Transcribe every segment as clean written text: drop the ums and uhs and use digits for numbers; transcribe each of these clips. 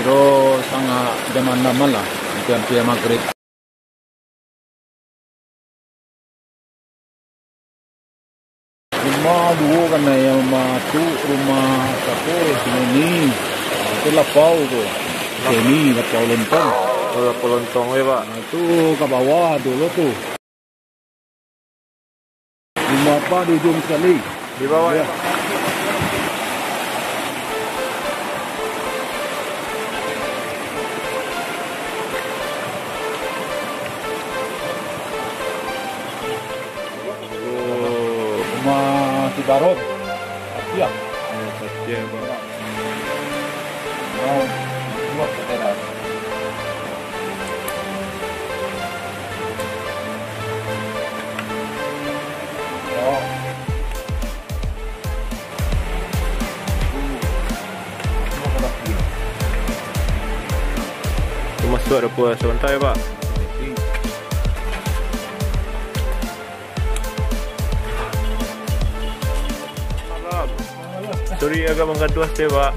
Terus sangat zaman lah, hampir maghrib. Rumah dua kan yang satu rumah siapa sini. Itu lapau tu. Sini lapau lontong. Oh, lapau lontong ya Pak. Nah, itu ke bawah dulu tu. Rumah apa di ujung sekali. Di bawah ya. Rumah si Barot. Satya. Satya Pak. Oh, dua teras. Oh. Itu masuk dapur sebentar ya Pak. Sorry agak mengaduh saya Pak.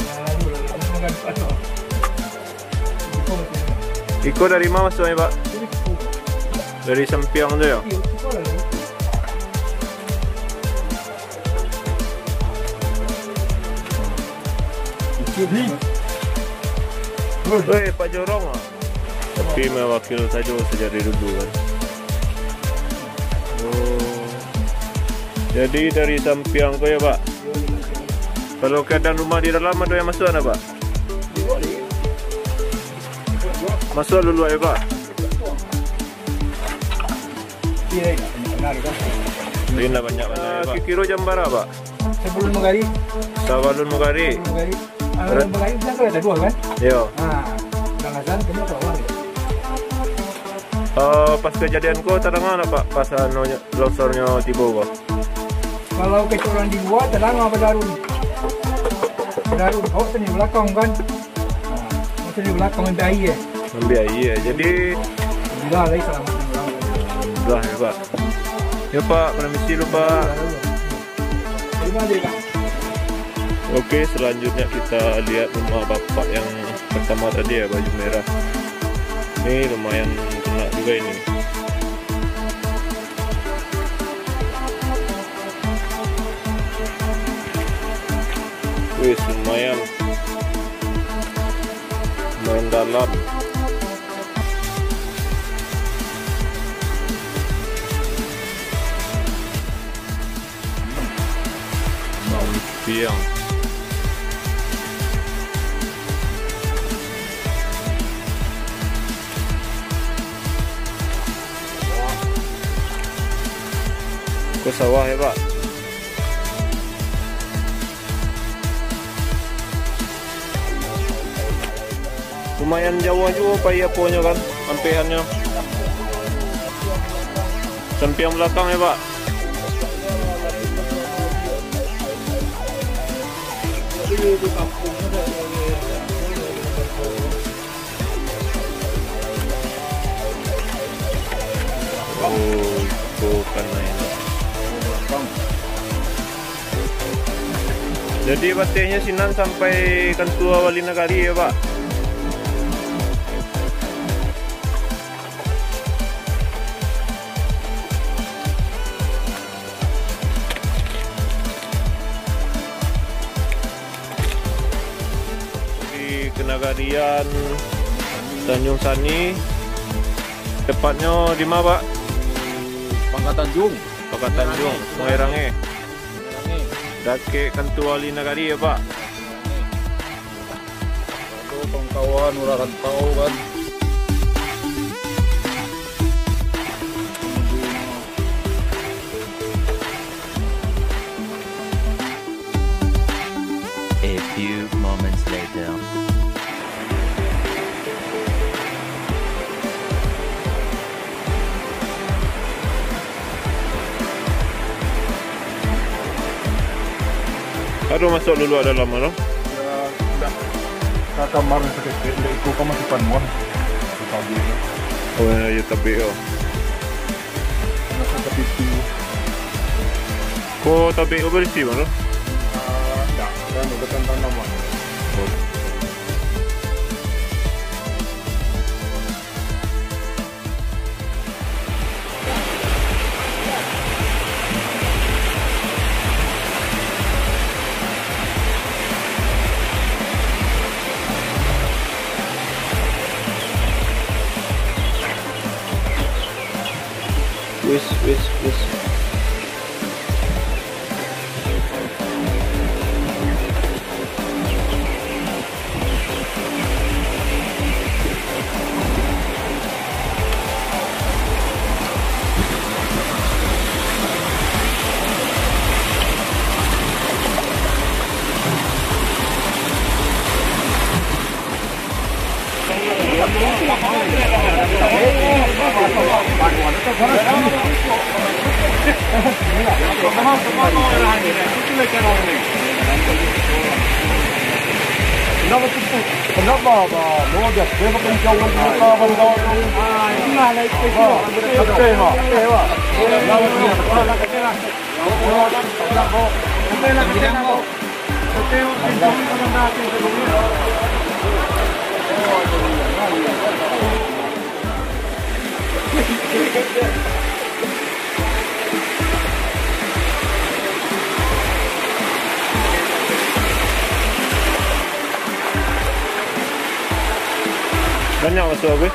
Iko dari mana masuknya Pak? Dari Sempiang tu ya? Pak Jorong lah. Tapi mewakil saja sejari dulu kan. Oh. Jadi dari Sempiang tu ya Pak? Kalau keadaan rumah di dalam ada yang masuk ada Pak? Masuk dulu ya Pak? Ini banyak mana Pak? Kira jam berapa Pak? Sebelum Megari. Sebelum Megari. Megari belakang ada dua kan? Yo. Belakang kamu bawah. Pas kejadian kau terang mana Pak? Pas longsornya tiba Pak? Kalau kecurangan di luar terang apa darun? Darun, oh sini belakang kan? Oh sini belakang ambil air. Ambil air, jadi Alhamdulillah lagi selamat. Alhamdulillah ya Pak. Ya Pak, permisi dulu Pak. Terima kasih Kak. Oke, selanjutnya kita lihat rumah bapak yang pertama tadi ya, baju merah. Ini lumayan kena juga ini. Wih, lumayan dalam. Piang. Ke sawah ya Pak? Lumayan jauh juga Pak ya pohonnya kan, sampeannya. Sempiang belakang ya Pak? Oh, itu karena ini. Jadi batehnya Sinan sampai Kantua Wali Nagari ya Pak? Di Kenagarian Tanjung Sani. Tepatnya di mana Pak? Pangkat Tanjung. Pangkat Tanjung, Mengerange. Dake Kantua Wali Nagari ya Pak? Itu kawan-kawan ulah rantau kan. A few moments later. Aduh, masuk dulu ada lama loh. Ya, sudah. Sa kamar na sa kit, ikaw ka masipanmon. Sabi niya. Oh, ya tabi oh. Nasa kapiti. Ko tabi ko bersih mana? Ya, dan udah tentang nama. Please. Kenapa mau dia pakai jauh muka benda ini mana itu betul mah banyak masuk apa?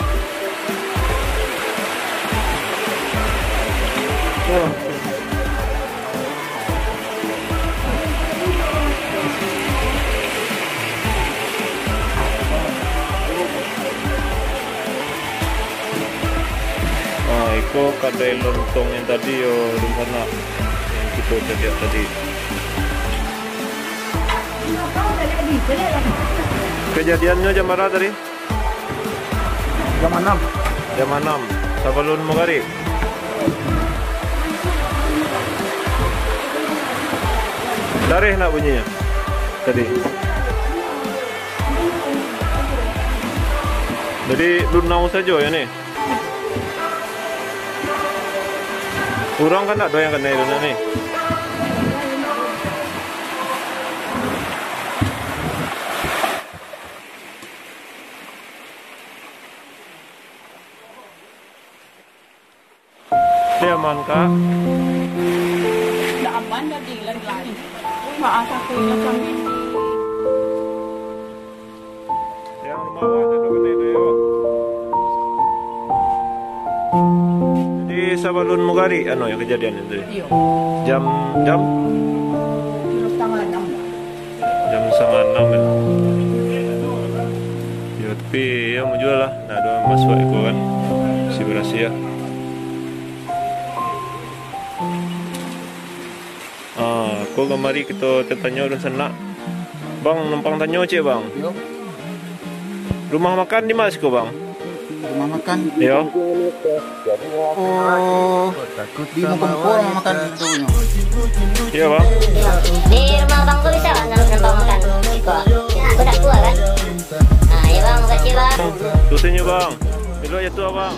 Iko kadai lontong yang tadi yo rumah nak yang kita lihat tadi. Kejadiannya jam berapa tadi? Jam 6. Jam 6. Sebelum maghrib. Darih nak bunyinya tadi. Jadi lunau saja ya ni. Kurang kan tak doyan kena itu ni. Dia aman kah? Tak aman dah di lagi. Maaf aku yang kami. Yang bawah itu kena itu yo. Jadi sebelum maghrib anu yang kejadian itu. Iyo. Jam Setengah 6. jam 5:30 ya. Ya tapi ya mau jual lah. Nah doa masuk itu kan si berasi ya. Kau kemari kita tanya orang sana. Bang numpang tanya cik bang. Yo, Rumah makan di mana sih kau bang? rumah makan. Ya. Oh, di Mumpung rumah makan itu. Iya bang. Di rumah bang kau bisa kan numpang makan Iko? Aku tak tua kan? Nah ya bang, makasih bang. Tusinya bang. Belok ya tua bang.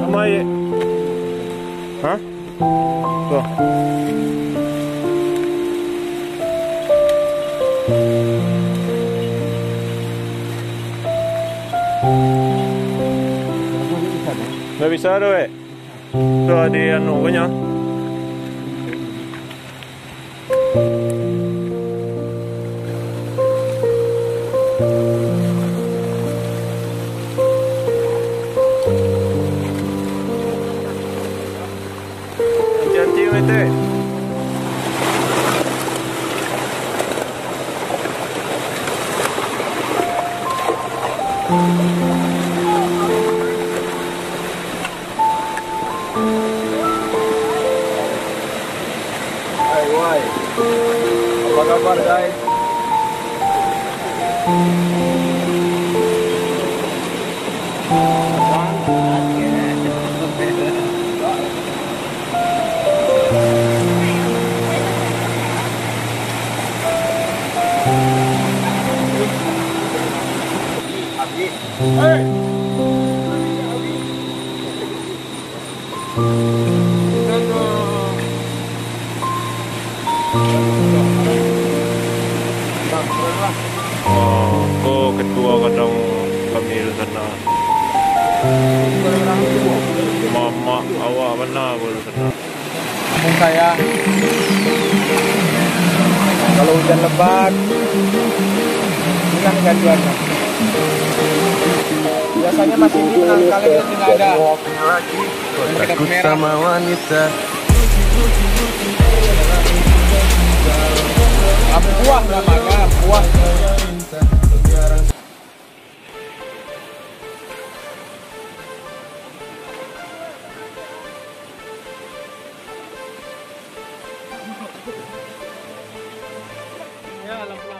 Amai. Hah? Tuh. Nggak bisa tuh, tuh di anu punya. Hati-hati, mete. Hai, apa kabar guys? Oh, ketua kadang kami di sana. Mama awak mana boleh sana. Kampung saya kalau hujan lebat inilah gaduannya. Biasanya masih di kalian tidak ada. Takut sama wanita. Puah namanya, puah. Ya, lampu